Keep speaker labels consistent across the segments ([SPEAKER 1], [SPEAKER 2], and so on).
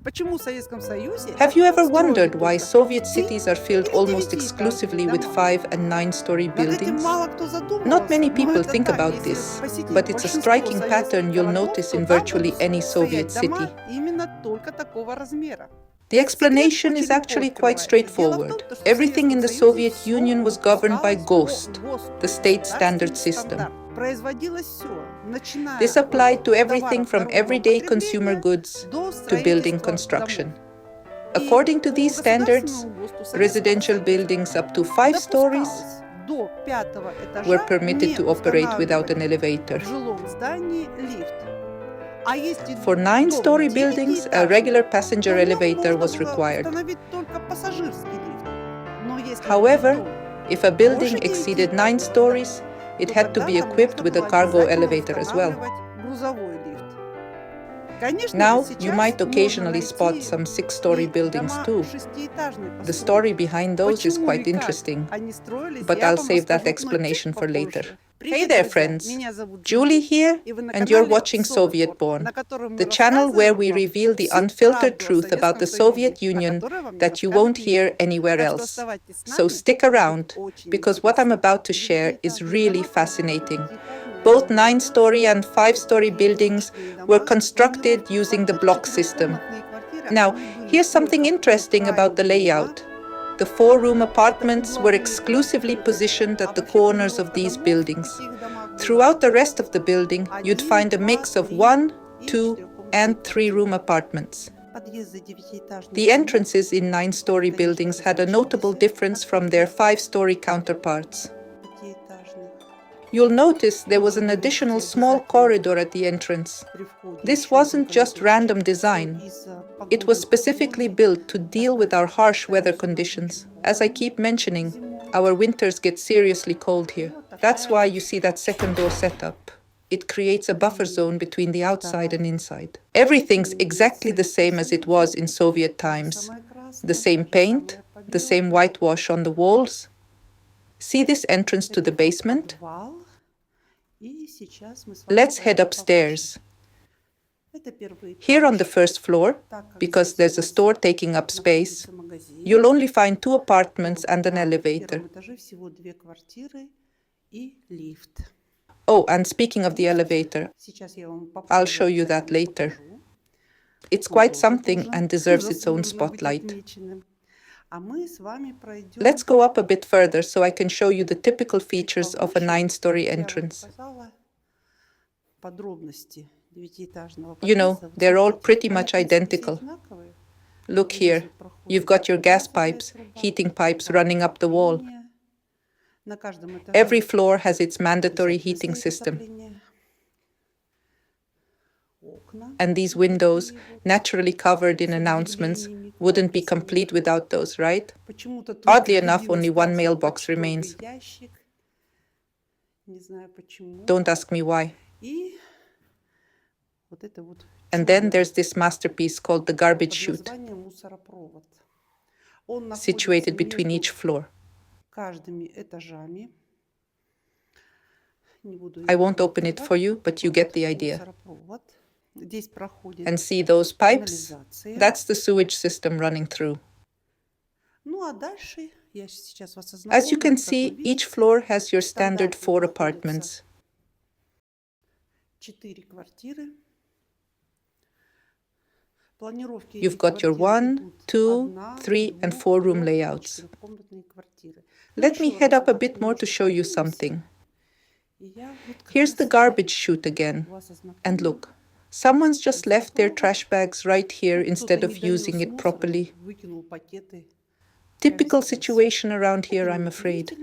[SPEAKER 1] Have you ever wondered why Soviet cities are filled almost exclusively with 5- and 9-story buildings? Not many people think about this, but it's a striking pattern you'll notice in virtually any Soviet city. The explanation is actually quite straightforward. Everything in the Soviet Union was governed by GOST, the state standard system. This applied to everything from everyday consumer goods to building construction. According to these standards, residential buildings up to 5 stories were permitted to operate without an elevator. For 9-story buildings, a regular passenger elevator was required. However, if a building exceeded 9 stories, it had to be equipped with a cargo elevator as well. Now, you might occasionally spot some 6-story buildings too. The story behind those is quite interesting, but I'll save that explanation for later. Hey there, friends! Julie here, and you're watching Soviet Born, the channel where we reveal the unfiltered truth about the Soviet Union that you won't hear anywhere else. So stick around, because what I'm about to share is really fascinating. Both 9-story and 5-story buildings were constructed using the block system. Now, here's something interesting about the layout. The 4-room apartments were exclusively positioned at the corners of these buildings. Throughout the rest of the building, you'd find a mix of 1, 2, and 3-room apartments. The entrances in 9-story buildings had a notable difference from their 5-story counterparts. You'll notice there was an additional small corridor at the entrance. This wasn't just random design. It was specifically built to deal with our harsh weather conditions. As I keep mentioning, our winters get seriously cold here. That's why you see that second door setup. It creates a buffer zone between the outside and inside. Everything's exactly the same as it was in Soviet times. The same paint, the same whitewash on the walls. See this entrance to the basement? Let's head upstairs. Here on the first floor, because there's a store taking up space, you'll only find 2 apartments and an elevator. Oh, and speaking of the elevator, I'll show you that later. It's quite something and deserves its own spotlight. Let's go up a bit further so I can show you the typical features of a 9-story entrance. You know, they're all pretty much identical. Look here, you've got your gas pipes, heating pipes running up the wall. Every floor has its mandatory heating system. And these windows, naturally covered in announcements, wouldn't be complete without those, right? Oddly enough, only 1 mailbox remains. Don't ask me why. And then there's this masterpiece called the garbage chute, situated between each floor. I won't open it for you, but you get the idea. And see those pipes? That's the sewage system running through. As you can see, each floor has your standard 4 apartments. You've got your 1, 2, 3, and 4-room layouts. Let me head up a bit more to show you something. Here's the garbage chute again. And look, someone's just left their trash bags right here instead of using it properly. Typical situation around here, I'm afraid.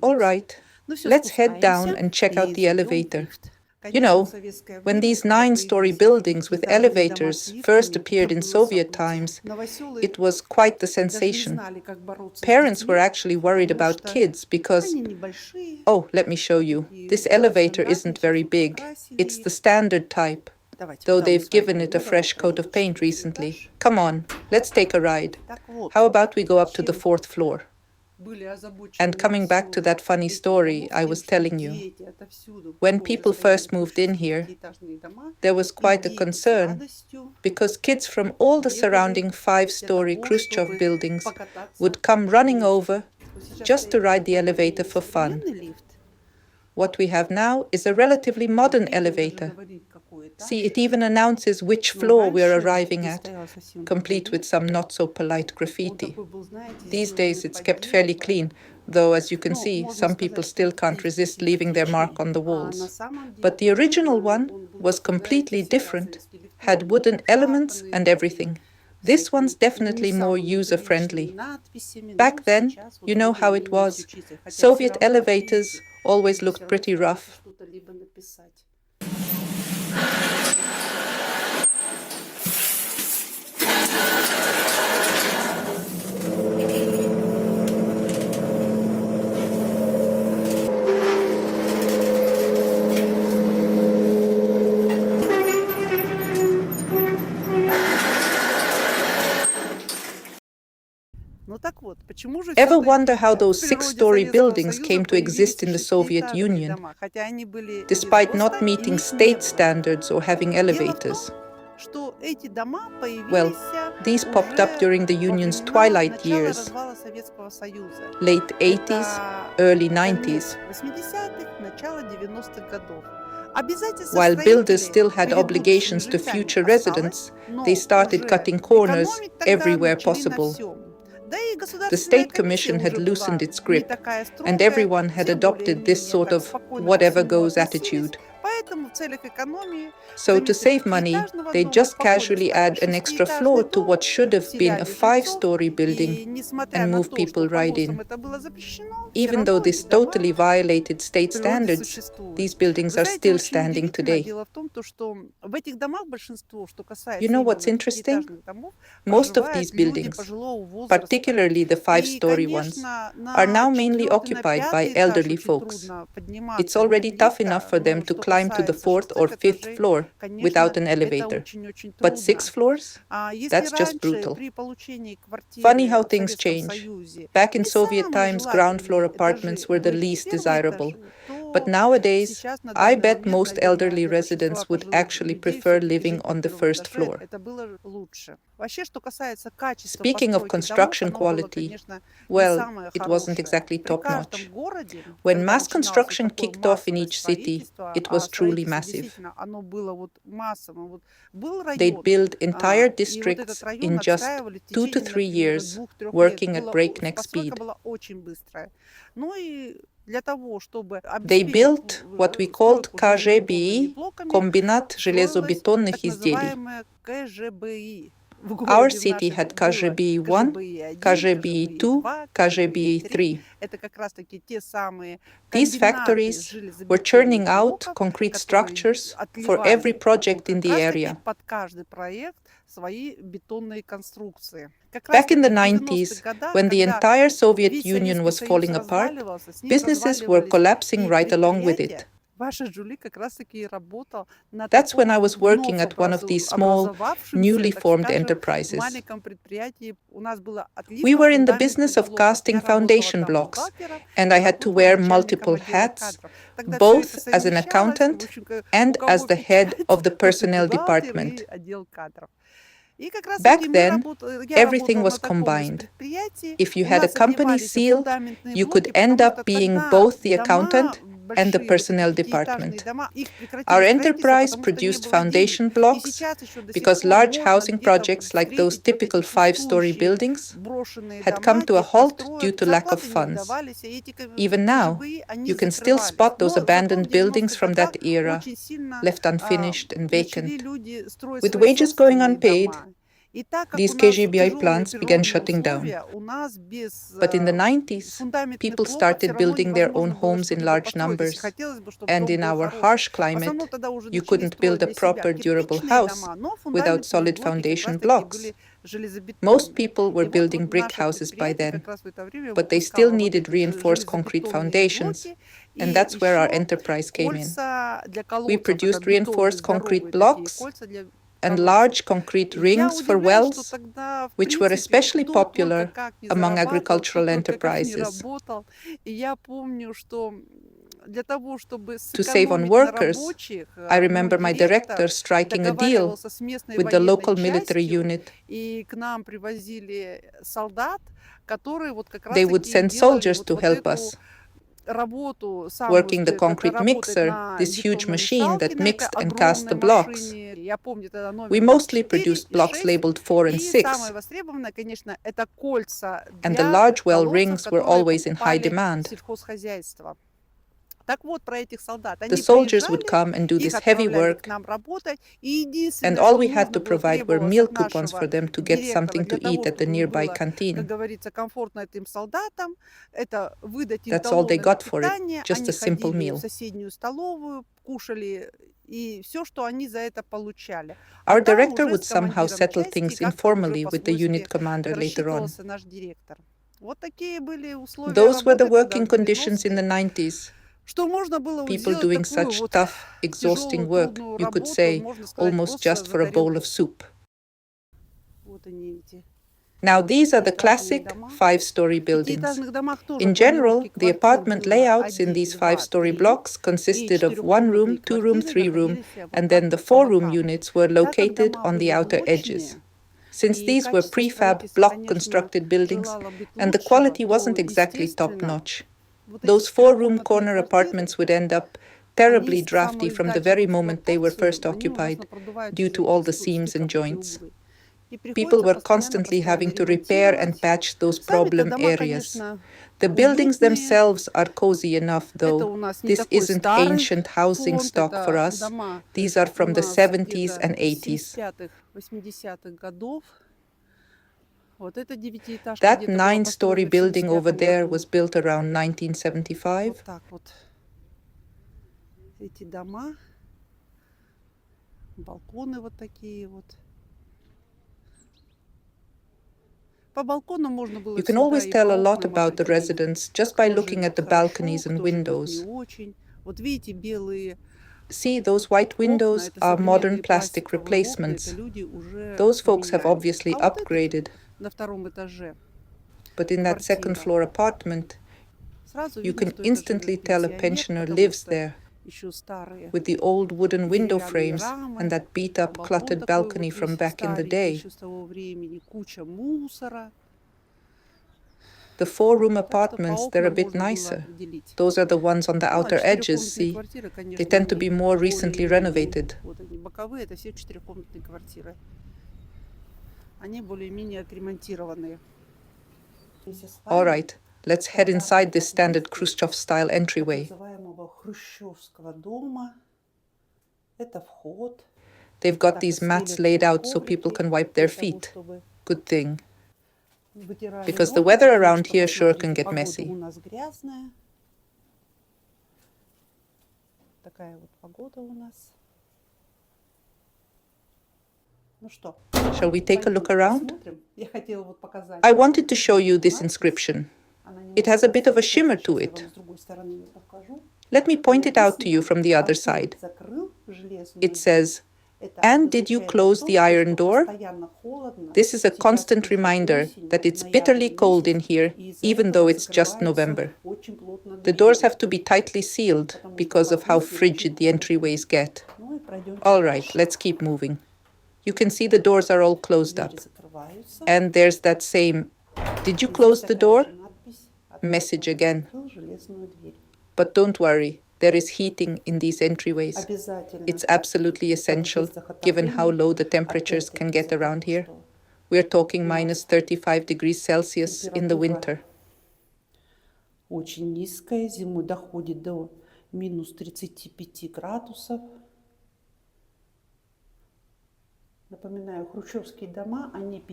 [SPEAKER 1] All right, let's head down and check out the elevator. You know, when these 9-story buildings with elevators first appeared in Soviet times, it was quite the sensation. Parents were actually worried about kids because, oh, let me show you. This elevator isn't very big. It's the standard type, though they've given it a fresh coat of paint recently. Come on, let's take a ride. How about we go up to the 4th floor? And coming back to that funny story I was telling you, when people first moved in here, there was quite a concern because kids from all the surrounding 5-story Khrushchev buildings would come running over just to ride the elevator for fun. What we have now is a relatively modern elevator. See, it even announces which floor we're arriving at, complete with some not-so-polite graffiti. These days it's kept fairly clean, though, as you can see, some people still can't resist leaving their mark on the walls. But the original one was completely different, had wooden elements and everything. This one's definitely more user-friendly. Back then, you know how it was. Soviet elevators always looked pretty rough. Ever wonder how those 6-story buildings came to exist in the Soviet Union, despite not meeting state standards or having elevators? Well, these popped up during the Union's twilight years, late 80s, early 90s. While builders still had obligations to future residents, they started cutting corners everywhere possible. The State Commission had loosened its grip, and everyone had adopted this sort of whatever-goes attitude. So to save money, they just casually add an extra floor to what should have been a 5-story building and move people right in. Even though this totally violated state standards, these buildings are still standing today. You know what's interesting? Most of these buildings, particularly the 5-story ones, are now mainly occupied by elderly folks. It's already tough enough for them to climb to the 4th or 5th floor without an elevator. But 6 floors? That's just brutal. Funny how things change. Back in Soviet times, ground floor apartments were the least desirable. But nowadays, I bet most elderly residents would actually prefer living on the 1st floor. Speaking of construction quality, well, it wasn't exactly top-notch. When mass construction kicked off in each city, it was truly massive. They'd build entire districts in just 2 to 3 years, working at breakneck speed. They built what we called КЖБИ, комбинат железобетонных изделий. Our city had КЖБИ-1, КЖБИ-2, КЖБИ-3. These factories were churning out concrete structures for every project in the area. Back in the 90s, when the entire Soviet Union was falling apart, businesses were collapsing right along with it. That's when I was working at one of these small, newly formed enterprises. We were in the business of casting foundation blocks, and I had to wear multiple hats, both as an accountant and as the head of the personnel department. Back then, everything was combined. If you had a company seal, you could end up being both the accountant and the personnel department. Our enterprise produced foundation blocks because large housing projects like those typical 5-story buildings had come to a halt due to lack of funds. Even now, you can still spot those abandoned buildings from that era, left unfinished and vacant. With wages going unpaid, these KGBI plants began shutting down. But in the 90s, people started building their own homes in large numbers. And in our harsh climate, you couldn't build a proper durable house without solid foundation blocks. Most people were building brick houses by then, but they still needed reinforced concrete foundations, and that's where our enterprise came in. We produced reinforced concrete blocks and large concrete rings for wells, which were especially popular among agricultural enterprises. To save on workers, I remember my director striking a deal with the local military unit. They would send soldiers to help us, working the concrete mixer, this huge machine that mixed and cast the blocks. We mostly produced blocks labeled 4 and 6, and the large well rings were always in high demand. The soldiers would come and do this heavy work, and all we had to provide were meal coupons for them to get something to eat at the nearby canteen. That's all they got for it, just a simple meal. Our director would somehow settle things informally with the unit commander later on. Those were the working conditions in the 90s. People doing such tough, exhausting work, you could say, almost just for a bowl of soup. Now, these are the classic 5-story buildings. In general, the apartment layouts in these 5-story blocks consisted of 1 room, 2 room, 3 room, and then the 4-room units were located on the outer edges. Since these were prefab, block-constructed buildings, and the quality wasn't exactly top-notch, those 4-room corner apartments would end up terribly drafty from the very moment they were first occupied, due to all the seams and joints. People were constantly having to repair and patch those problem areas. The buildings themselves are cozy enough, though. This isn't ancient housing stock for us. These are from the 70s and 80s. That 9-story building over there was built around 1975. You can always tell a lot about the residents just by looking at the balconies and windows. See, those white windows are modern plastic replacements. Those folks have obviously upgraded. But in that second-floor apartment, you can instantly tell a pensioner lives there, with the old wooden window frames and that beat-up, cluttered balcony from back in the day. The 4-room apartments, they're a bit nicer. Those are the ones on the outer edges, see? They tend to be more recently renovated. All right, let's head inside this standard Khrushchev-style entryway. They've got these mats laid out so people can wipe their feet. Good thing. Because the weather around here sure can get messy. Shall we take a look around? I wanted to show you this inscription. It has a bit of a shimmer to it. Let me point it out to you from the other side. It says, "And did you close the iron door?" This is a constant reminder that it's bitterly cold in here, even though it's just November. The doors have to be tightly sealed because of how frigid the entryways get. All right, let's keep moving. You can see the doors are all closed up. And there's that same, "Did you close the door?" message again. But don't worry, there is heating in these entryways. It's absolutely essential, given how low the temperatures can get around here. We're talking minus 35 degrees Celsius in the winter.
[SPEAKER 2] Очень низкая, зимой доходит до минус 35 градусов.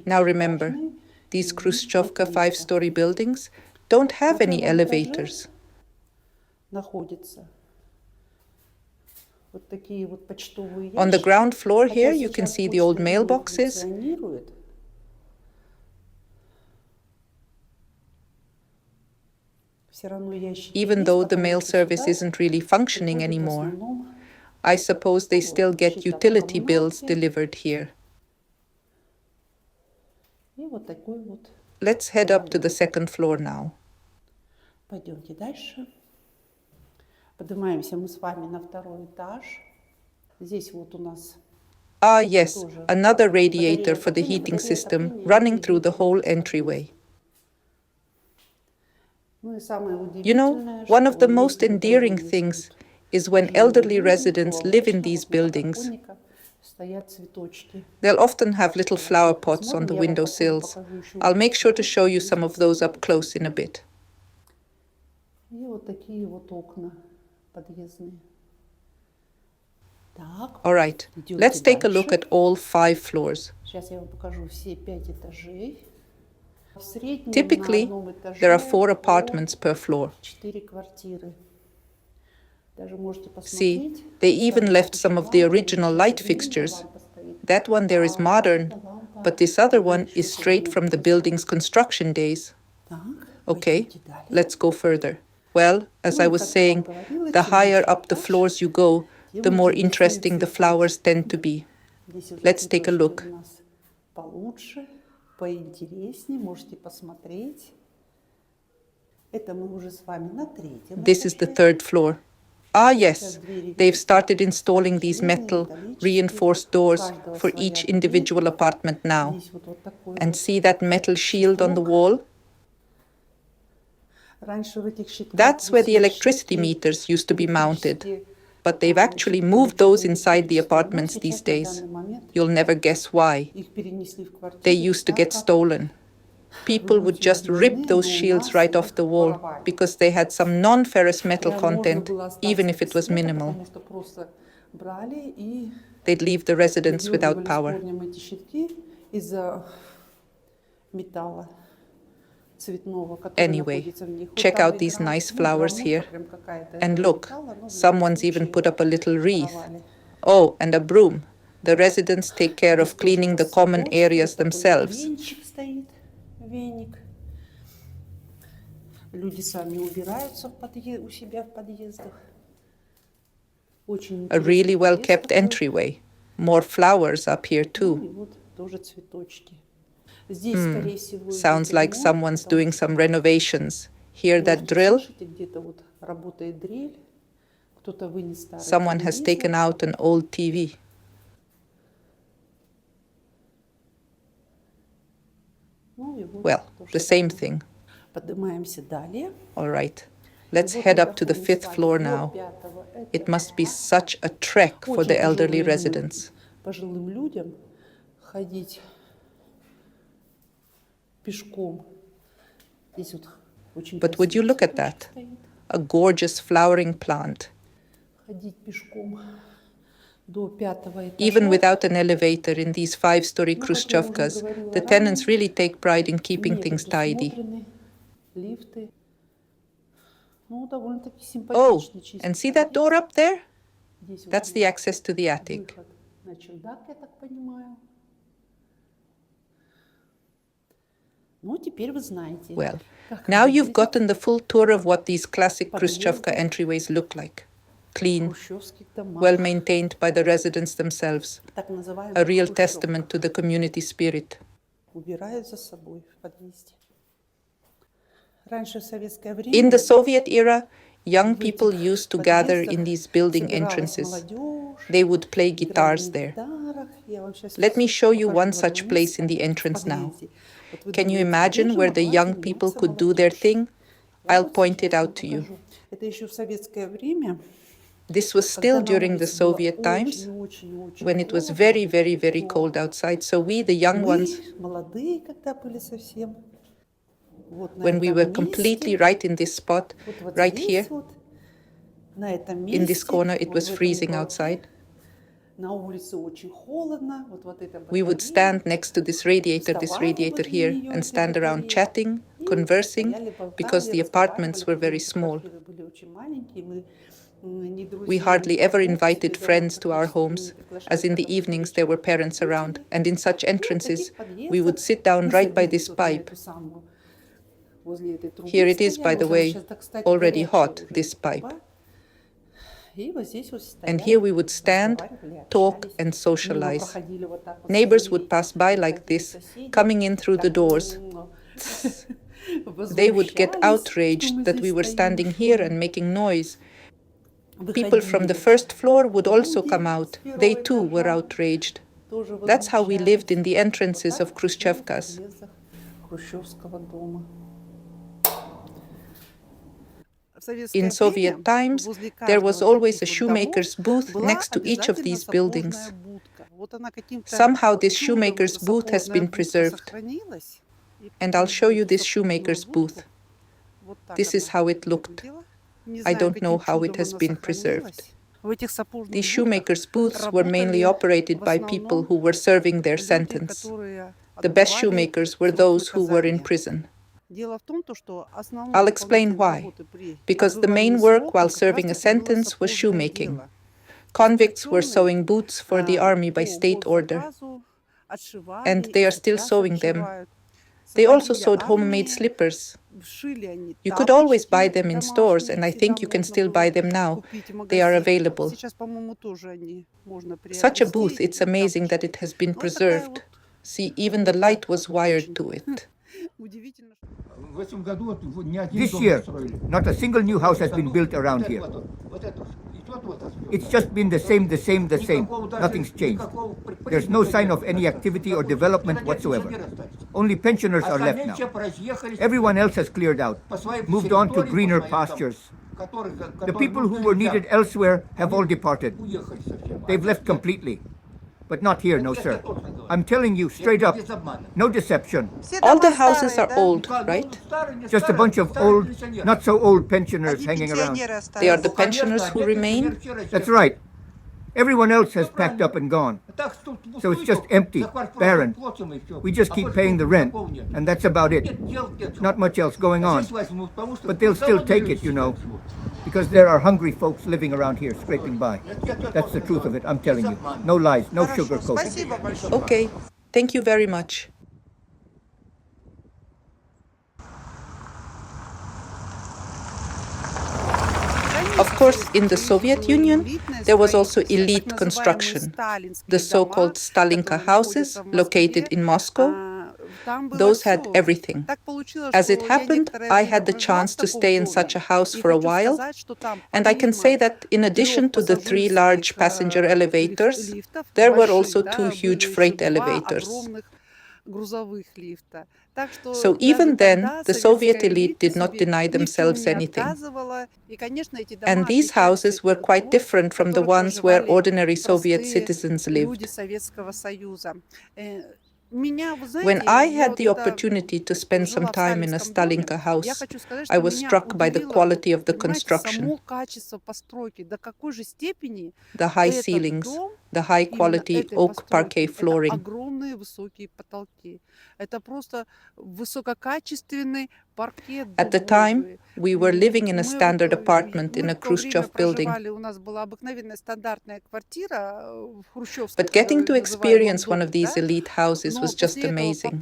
[SPEAKER 1] Now remember, these Khrushchevka 5-story buildings don't have any elevators. On the ground floor here, you can see the old mailboxes. Even though the mail service isn't really functioning anymore, I suppose they still get utility bills delivered here.
[SPEAKER 2] И вот такой вот.
[SPEAKER 1] Let's head up to the second floor now.
[SPEAKER 2] Пойдемте дальше. Поднимаемся мы с вами на второй этаж. Здесь вот у нас
[SPEAKER 1] Ah, yes, another radiator for the heating system running through the whole entryway. You know, one of the most endearing things is when elderly residents live in these buildings. They'll often have little flower pots on the windowsills. I'll make sure to show you some of those up close in a bit. All right, let's take a look at all 5 floors. Typically, there are 4 apartments per floor. See, they even left some of the original light fixtures. That one there is modern, but this other one is straight from the building's construction days. Okay, let's go further. Well, as I was saying, the higher up the floors you go, the more interesting the flowers tend to be. Let's take a look. This is the 3rd floor. Ah, yes, they've started installing these metal, reinforced doors for each individual apartment now. And see that metal shield on the wall? That's where the electricity meters used to be mounted. But they've actually moved those inside the apartments these days. You'll never guess why. They used to get stolen. People would just rip those shields right off the wall because they had some non-ferrous metal content, even if it was minimal. They'd leave the residents without power. Anyway, check out these nice flowers here. And look, someone's even put up a little wreath. Oh, and a broom. The residents take care of cleaning the common areas themselves. A really well-kept entryway. More flowers up here too. Sounds like someone's doing some renovations. Hear that drill? Someone has taken out an old TV. Well, the same thing. All right, let's head up to the 5th floor now. It must be such a trek for the elderly residents. But would you look at that? A gorgeous flowering plant. Even without an elevator in these 5-story Khrushchevkas, the tenants really take pride in keeping things tidy. Oh, and see that door up there? That's the access to the attic. Well, now you've gotten the full tour of what these classic Khrushchevka entryways look like. Clean, well-maintained by the residents themselves. A real testament to the community spirit. In the Soviet era, young people used to gather in these building entrances. They would play guitars there. Let me show you one such place in the entrance now. Can you imagine where the young people could do their thing? I'll point it out to you. This was still during the Soviet times, when it was very, very, very cold outside. So we, the young ones, when we were completely right in this spot, right here, in this corner, it was freezing outside. We would stand next to this radiator here, and stand around chatting, conversing, because the apartments were very small. We hardly ever invited friends to our homes, as in the evenings there were parents around, and in such entrances we would sit down right by this pipe. Here it is, by the way, already hot, this pipe. And here we would stand, talk, and socialize. Neighbors would pass by like this, coming in through the doors. They would get outraged that we were standing here and making noise. People from the first floor would also come out. They too were outraged. That's how we lived in the entrances of Khrushchevkas. In Soviet times, there was always a shoemaker's booth next to each of these buildings. Somehow this shoemaker's booth has been preserved. And I'll show you this shoemaker's booth. This is how it looked. I don't know how it has been preserved. These shoemakers' booths were mainly operated by people who were serving their sentence. The best shoemakers were those who were in prison. I'll explain why. Because the main work while serving a sentence was shoemaking. Convicts were sewing boots for the army by state order. And they are still sewing them. They also sewed homemade slippers. You could always buy them in stores, and I think you can still buy them now. They are available. Such a booth, it's amazing that it has been preserved. See, even the light was wired to it.
[SPEAKER 3] This year, not a single new house has been built around here. It's just been the same. Nothing's changed. There's no sign of any activity or development whatsoever. Only pensioners are left now. Everyone else has cleared out, moved on to greener pastures. The people who were needed elsewhere have all departed. They've left completely. But not here, no sir. I'm telling you straight up, no deception.
[SPEAKER 1] All the houses are old, right?
[SPEAKER 3] Just a bunch of old, not so old pensioners hanging around.
[SPEAKER 1] They are the pensioners who remain?
[SPEAKER 3] That's right. Everyone else has packed up and gone. So it's just empty, barren. We just keep paying the rent, and that's about it. Not much else going on. But they'll still take it, you know, because there are hungry folks living around here scraping by. That's the truth of it, I'm telling you. No lies, no sugarcoating.
[SPEAKER 1] Okay, thank you very much. Of course, in the Soviet Union, there was also elite construction. The so-called Stalinka houses, located in Moscow, those had everything. As it happened, I had the chance to stay in such a house for a while, and I can say that in addition to the 3 large passenger elevators, there were also 2 huge freight elevators. So even then, the Soviet elite did not deny themselves anything. And these houses were quite different from the ones where ordinary Soviet citizens lived. When I had the opportunity to spend some time in a Stalinka house, I was struck by the quality of the construction. The high ceilings, the high-quality oak parquet flooring. At the time, we were living in a standard apartment in a Khrushchev building. But getting to experience one of these elite houses was just amazing.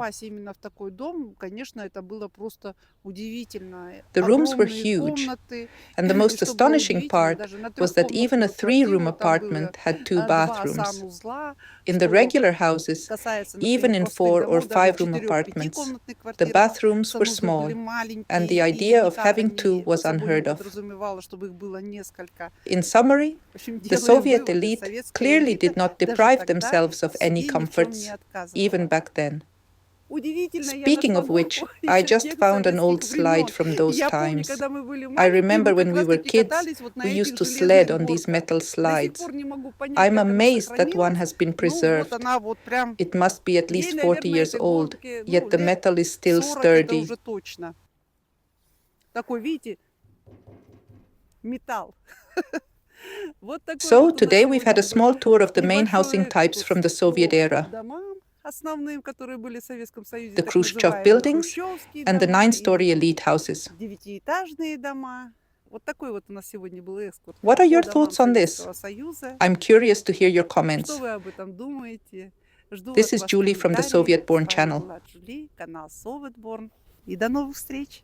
[SPEAKER 1] The rooms were huge, and the most astonishing part was that even a 3-room apartment had 2 bathrooms. In the regular houses, even in 4- or 5-room apartments, the bathrooms were small, and the idea of having 2 was unheard of. In summary, the Soviet elite clearly did not deprive themselves of any comforts, even back then. Speaking of which, I just found an old slide from those times. I remember when we were kids, we used to sled on these metal slides. I'm amazed that one has been preserved. It must be at least 40 years old, yet the metal is still sturdy. So today we've had a small tour of the main housing types from the Soviet era. The Khrushchev buildings and the 9-story elite houses. What are your thoughts on this? I'm curious to hear your comments. This is Julie from the Soviet Born channel.
[SPEAKER 2] И до новых встреч!